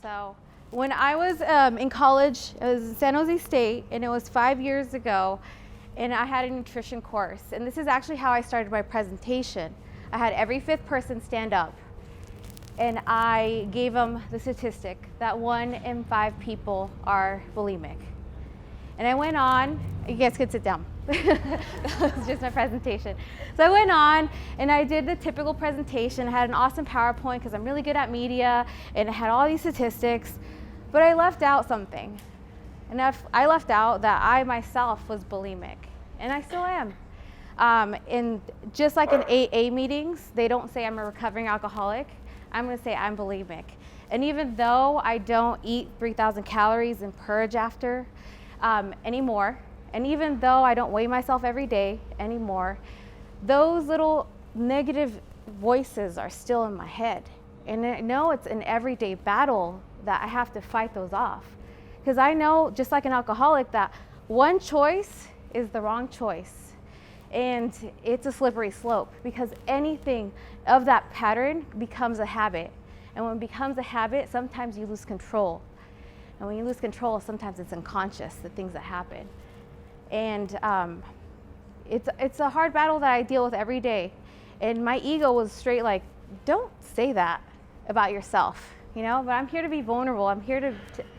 So when I was in college, it was San Jose State, and it was 5 years ago, and I had a nutrition course. And this is actually how I started my presentation. I had every fifth person stand up, and I gave them the statistic that 1 in 5 people are bulimic. And I went on, you guys could sit down. That was just my presentation. So I went on and I did the typical presentation. I had an awesome PowerPoint because I'm really good at media, and it had all these statistics, but I left out something. And I left out that I myself was bulimic, and I still am. And just like in AA meetings, they don't say I'm a recovering alcoholic. I'm going to say I'm bulimic. And even though I don't eat 3,000 calories and purge after anymore, and even though I don't weigh myself every day anymore, those little negative voices are still in my head. And I know it's an everyday battle that I have to fight those off. Because I know, just like an alcoholic, that one choice is the wrong choice. And it's a slippery slope, because anything of that pattern becomes a habit. And when it becomes a habit, sometimes you lose control. And when you lose control, sometimes it's unconscious, the things that happen. And it's a hard battle that I deal with every day. And my ego was straight like, don't say that about yourself, you know? But I'm here to be vulnerable. I'm here to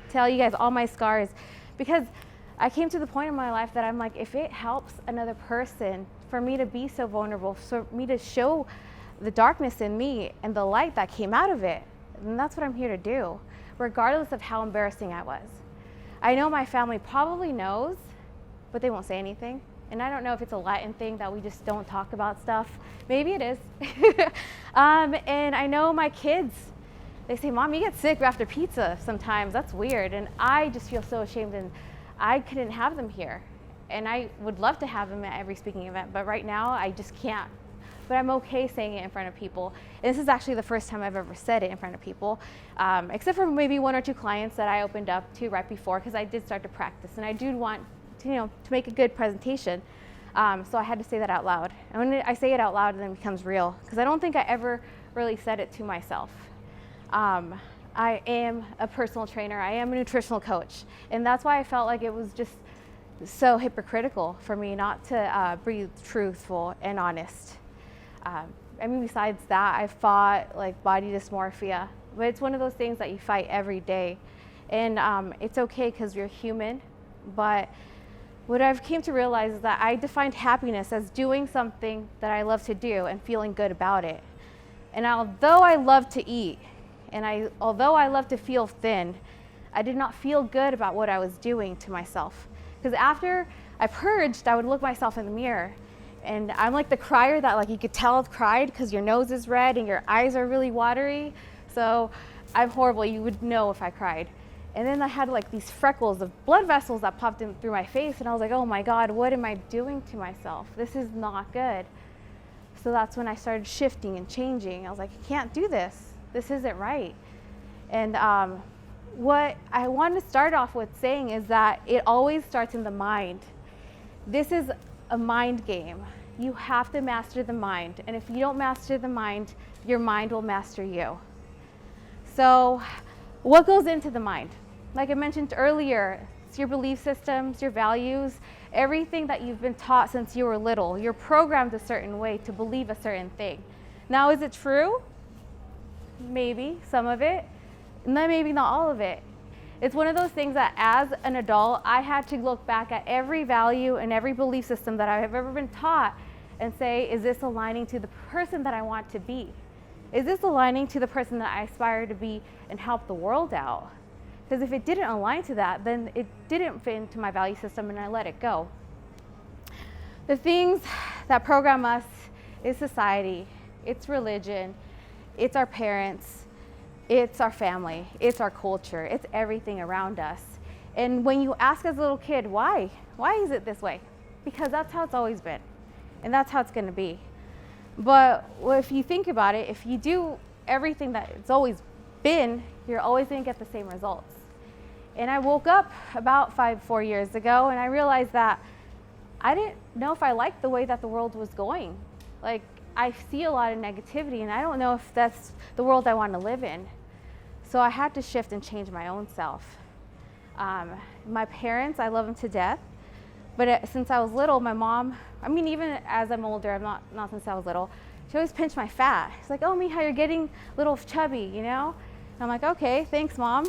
tell you guys all my scars, because I came to the point in my life that I'm like, if it helps another person for me to be so vulnerable, for me to show the darkness in me and the light that came out of it, then that's what I'm here to do, regardless of how embarrassing I was. I know my family probably knows, but they won't say anything. And I don't know if it's a Latin thing that we just don't talk about stuff. Maybe it is. And I know my kids, they say, Mom, you get sick after pizza sometimes. That's weird. And I just feel so ashamed, and I couldn't have them here. And I would love to have them at every speaking event, but right now I just can't. But I'm okay saying it in front of people. And this is actually the first time I've ever said it in front of people, except for maybe 1 or 2 clients that I opened up to right before, because I did start to practice, and I do want to, to make a good presentation. So I had to say that out loud. And when I say it out loud, then it becomes real, because I don't think I ever really said it to myself. I am a personal trainer. I am a nutritional coach. And that's why I felt like it was just so hypocritical for me not to be truthful and honest. Besides that, I fought like body dysmorphia, but it's one of those things that you fight every day. And it's okay, because you're human. But what I've came to realize is that I defined happiness as doing something that I love to do and feeling good about it. And although I love to eat, and although I love to feel thin, I did not feel good about what I was doing to myself. Because after I purged, I would look myself in the mirror, and I'm like the crier that, like, you could tell I've cried because your nose is red and your eyes are really watery. So I'm horrible. You would know if I cried. And then I had like these freckles of blood vessels that popped in through my face, and I was like, oh my God, what am I doing to myself? This is not good. So that's when I started shifting and changing. I was like, I can't do this. This isn't right. And what I want to start off with saying is that it always starts in the mind. This is a mind game. You have to master the mind. And if you don't master the mind, your mind will master you. So what goes into the mind? Like I mentioned earlier, it's your belief systems, your values, everything that you've been taught since you were little. You're programmed a certain way to believe a certain thing. Now, is it true? Maybe, some of it, and then maybe not all of it. It's one of those things that as an adult, I had to look back at every value and every belief system that I have ever been taught and say, is this aligning to the person that I want to be? Is this aligning to the person that I aspire to be and help the world out? Because if it didn't align to that, then it didn't fit into my value system, and I let it go. The things that program us is society, it's religion, it's our parents, it's our family, it's our culture, it's everything around us. And when you ask as a little kid, why? Why is it this way? Because that's how it's always been, and that's how it's going to be. But if you think about it, if you do everything that it's always been, you're always going to get the same results. And I woke up about 4 years ago, and I realized that I didn't know if I liked the way that the world was going. Like, I see a lot of negativity, and I don't know if that's the world I want to live in. So I had to shift and change my own self. My parents, I love them to death. But since I was little, my mom, I mean, even as I'm older, I'm not since I was little, she always pinched my fat. She's like, oh, Mija, you're getting a little chubby, you know? And I'm like, okay, thanks, Mom.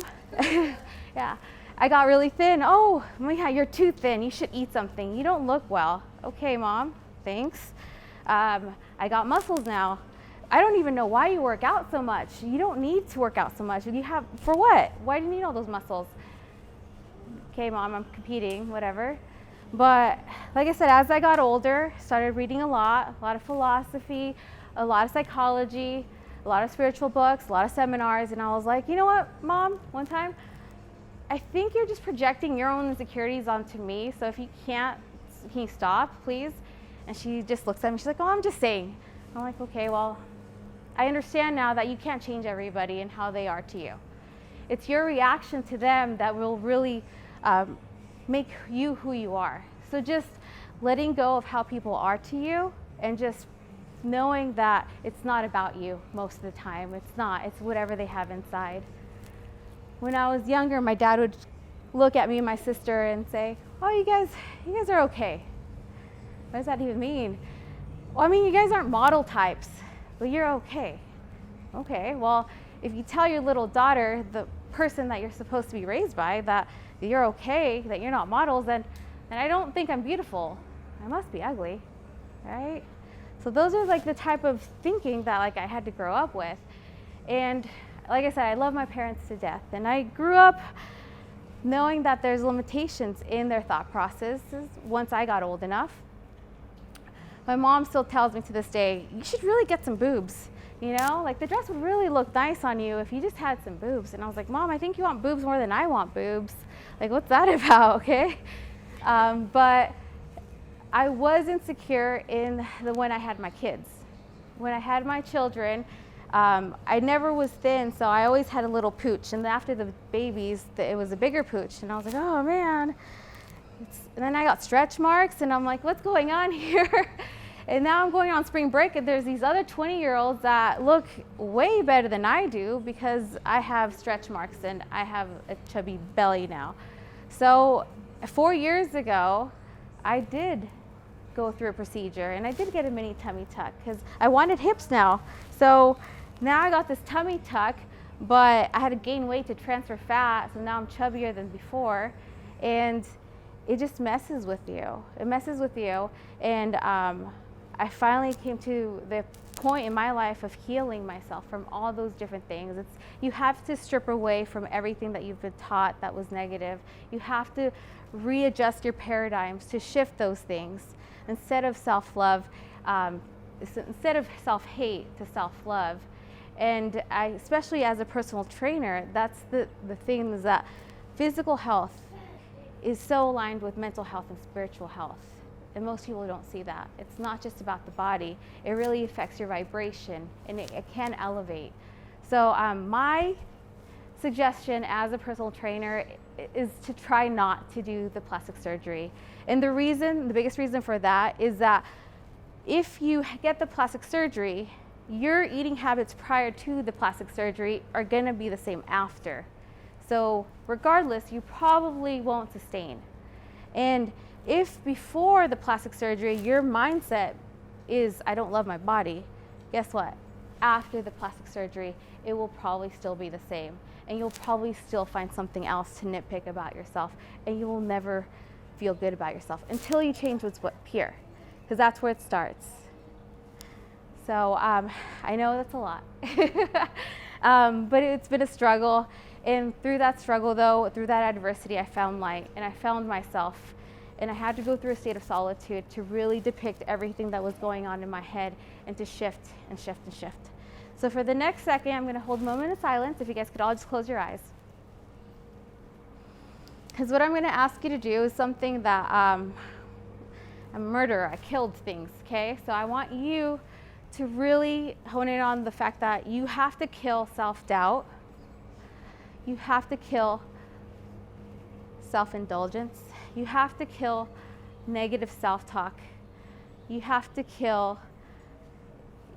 Yeah. I got really thin. Oh, Mija, you're too thin. You should eat something. You don't look well. Okay, Mom, thanks. I got muscles now. I don't even know why you work out so much. You don't need to work out so much. You have, for what? Why do you need all those muscles? Okay, Mom, I'm competing, whatever. But like I said, as I got older, started reading a lot of philosophy, a lot of psychology, a lot of spiritual books, a lot of seminars, and I was like, you know what, Mom, one time, I think you're just projecting your own insecurities onto me, so if you can't, can you stop, please? And she just looks at me, she's like, oh, I'm just saying. I'm like, okay, well, I understand now that you can't change everybody and how they are to you. It's your reaction to them that will really make you who you are. So just letting go of how people are to you and just knowing that it's not about you most of the time. It's not, it's whatever they have inside. When I was younger, my dad would look at me and my sister and say, oh, you guys are okay. What does that even mean? Well, I mean, you guys aren't model types, but you're okay. Okay, well, if you tell your little daughter, the person that you're supposed to be raised by, that you're okay, that you're not models, then I don't think I'm beautiful. I must be ugly, right? So those are like the type of thinking that like I had to grow up with. And like I said, I love my parents to death. And I grew up knowing that there's limitations in their thought processes once I got old enough. My mom still tells me to this day, you should really get some boobs. You know, like the dress would really look nice on you if you just had some boobs. And I was like, Mom, I think you want boobs more than I want boobs. Like, what's that about, okay? But I was insecure when I had my kids. When I had my children, I never was thin, so I always had a little pooch. And after the babies, it was a bigger pooch. And I was like, oh man. And then I got stretch marks, and I'm like, what's going on here? And now I'm going on spring break, and there's these other 20-year-olds that look way better than I do because I have stretch marks and I have a chubby belly now. So 4 years ago, I did go through a procedure, and I did get a mini tummy tuck because I wanted hips now. So now I got this tummy tuck, but I had to gain weight to transfer fat, so now I'm chubbier than before. And it just messes with you. It messes with you. And I finally came to the point in my life of healing myself from all those different things. You have to strip away from everything that you've been taught that was negative. You have to readjust your paradigms to shift those things. Instead of self-love, instead of self-hate to self-love. And especially as a personal trainer, that's the thing is that physical health is so aligned with mental health and spiritual health. And most people don't see that. It's not just about the body. It really affects your vibration, and it can elevate. So my suggestion as a personal trainer is to try not to do the plastic surgery. And the biggest reason for that is that if you get the plastic surgery, your eating habits prior to the plastic surgery are gonna be the same after. So regardless, you probably won't sustain. And if before the plastic surgery, your mindset is, I don't love my body, guess what? After the plastic surgery, it will probably still be the same. And you'll probably still find something else to nitpick about yourself. And you will never feel good about yourself until you change what's here, because that's where it starts. So I know that's a lot, but it's been a struggle. And through that struggle though, through that adversity, I found light and I found myself. And I had to go through a state of solitude to really depict everything that was going on in my head and to shift and shift and shift. So for the next second, I'm gonna hold a moment of silence. If you guys could all just close your eyes. Because what I'm gonna ask you to do is something that, I'm a murderer, I killed things, okay? So I want you to really hone in on the fact that you have to kill self-doubt. You have to kill self-indulgence. You have to kill negative self-talk. You have to kill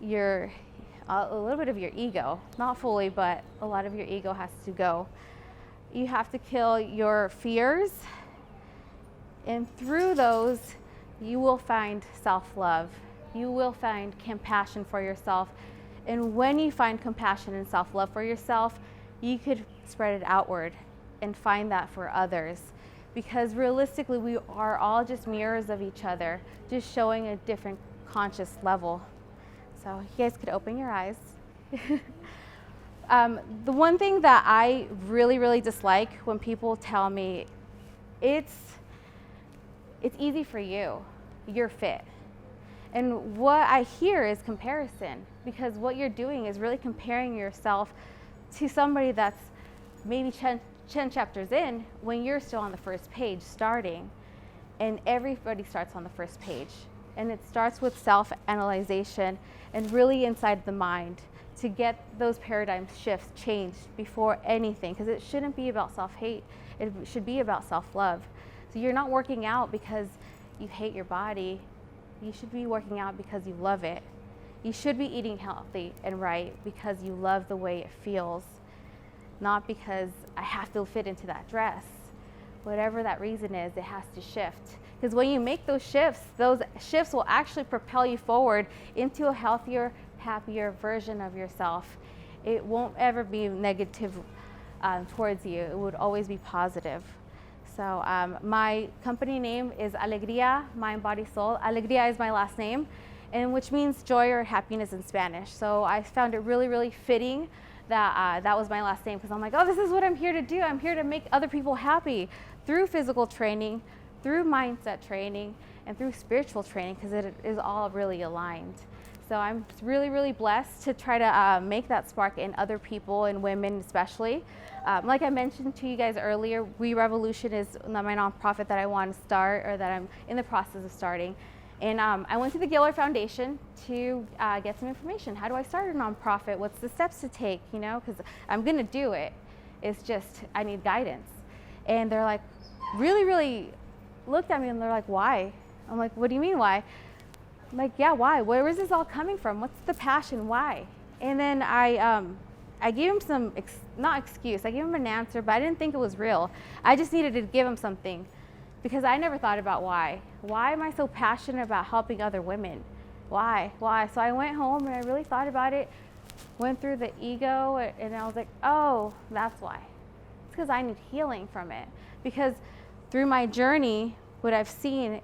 your a little bit of your ego, not fully, but a lot of your ego has to go. You have to kill your fears, and through those, you will find self-love. You will find compassion for yourself. And when you find compassion and self-love for yourself, you could spread it outward and find that for others. Because realistically, we are all just mirrors of each other, just showing a different conscious level. So you guys could open your eyes. The one thing that I really, really dislike when people tell me, it's easy for you, you're fit. And what I hear is comparison, because what you're doing is really comparing yourself to somebody that's maybe 10 chapters in when you're still on the first page starting. And everybody starts on the first page. And it starts with self-analyzation and really inside the mind to get those paradigm shifts changed before anything, because it shouldn't be about self-hate. It should be about self-love. So you're not working out because you hate your body. You should be working out because you love it. You should be eating healthy and right because you love the way it feels, not because I have to fit into that dress. Whatever that reason is, it has to shift. Because when you make those shifts will actually propel you forward into a healthier, happier version of yourself. It won't ever be negative towards you. It would always be positive. So my company name is Alegría, Mind, Body, Soul. Alegría is my last name, and which means joy or happiness in Spanish. So I found it really, really fitting that that was my last name, because I'm like, oh, this is what I'm here to do. I'm here to make other people happy through physical training, through mindset training, and through spiritual training, because it is all really aligned. So I'm really, really blessed to try to make that spark in other people and women especially. Like I mentioned to you guys earlier, We Revolution is my nonprofit that I want to start, or that I'm in the process of starting. And I went to the Gilroy Foundation to get some information. How do I start a nonprofit? What's the steps to take? You know, because I'm gonna do it. It's just, I need guidance. And they're like, really, really looked at me and they're like, why? I'm like, what do you mean why? I'm like, yeah, why? Where is this all coming from? What's the passion? Why? And then I gave him some, not excuse, I gave him an answer, but I didn't think it was real. I just needed to give him something, because I never thought about why. Why am I so passionate about helping other women? Why? So I went home and I really thought about it, went through the ego, and I was like, oh, that's why. It's because I need healing from it. Because through my journey, what I've seen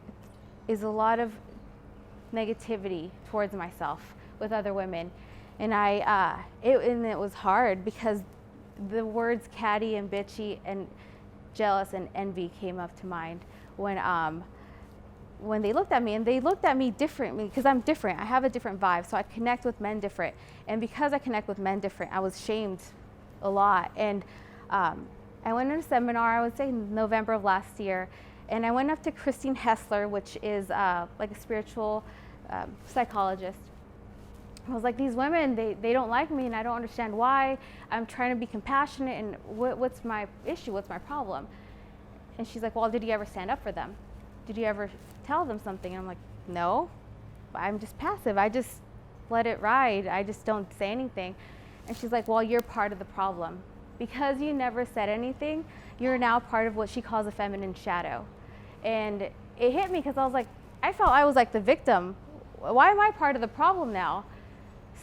is a lot of negativity towards myself with other women. And it was hard, because the words catty and bitchy and jealous and envy came up to mind when they looked at me, and they looked at me differently, because I'm different. I have a different vibe, so I connect with men different. And because I connect with men different, I was shamed a lot. And I went to a seminar, I would say November of last year, and I went up to Christine Hessler, which is like a spiritual psychologist. I was like, these women, they don't like me, and I don't understand why. I'm trying to be compassionate, and what's my issue? What's my problem? And she's like, well, did you ever stand up for them? Did you ever tell them something? And I'm like, no, I'm just passive. I just let it ride. I just don't say anything. And she's like, well, you're part of the problem. Because you never said anything, you're now part of what she calls a feminine shadow. And it hit me, because I was like, I felt I was like the victim. Why am I part of the problem now?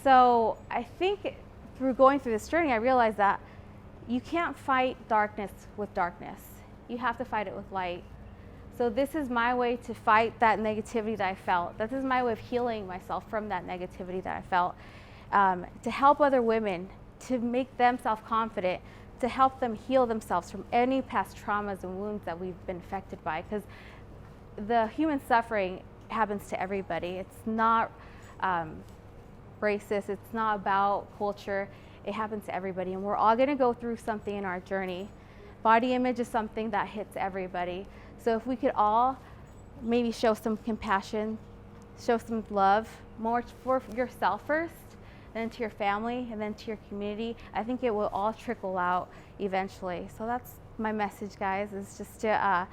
So I think through going through this journey, I realized that you can't fight darkness with darkness. You have to fight it with light. So this is my way to fight that negativity that I felt. This is my way of healing myself from that negativity that I felt, to help other women, to make them self-confident, to help them heal themselves from any past traumas and wounds that we've been affected by. Because the human suffering happens to everybody. It's not racist. It's not about culture. It happens to everybody, and we're all going to go through something in our journey. Body image is something that hits everybody. So if we could all maybe show some compassion, show some love, more for yourself first, then to your family, and then to your community, I think it will all trickle out eventually. So that's my message, guys, is just to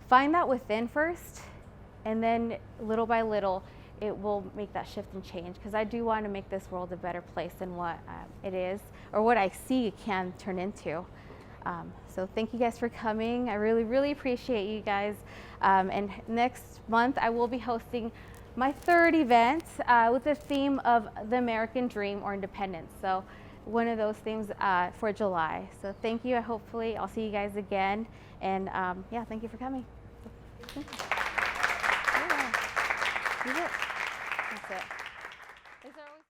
find that within first, and then little by little it will make that shift and change, because I do want to make this world a better place than what it is, or what I see it can turn into. So thank you guys for coming. I really, really appreciate you guys. And next month I will be hosting my third event with the theme of the American dream or independence. So one of those themes for July. So thank you. Hopefully I'll see you guys again. And yeah, thank you for coming. Thank you. Yeah. That's it.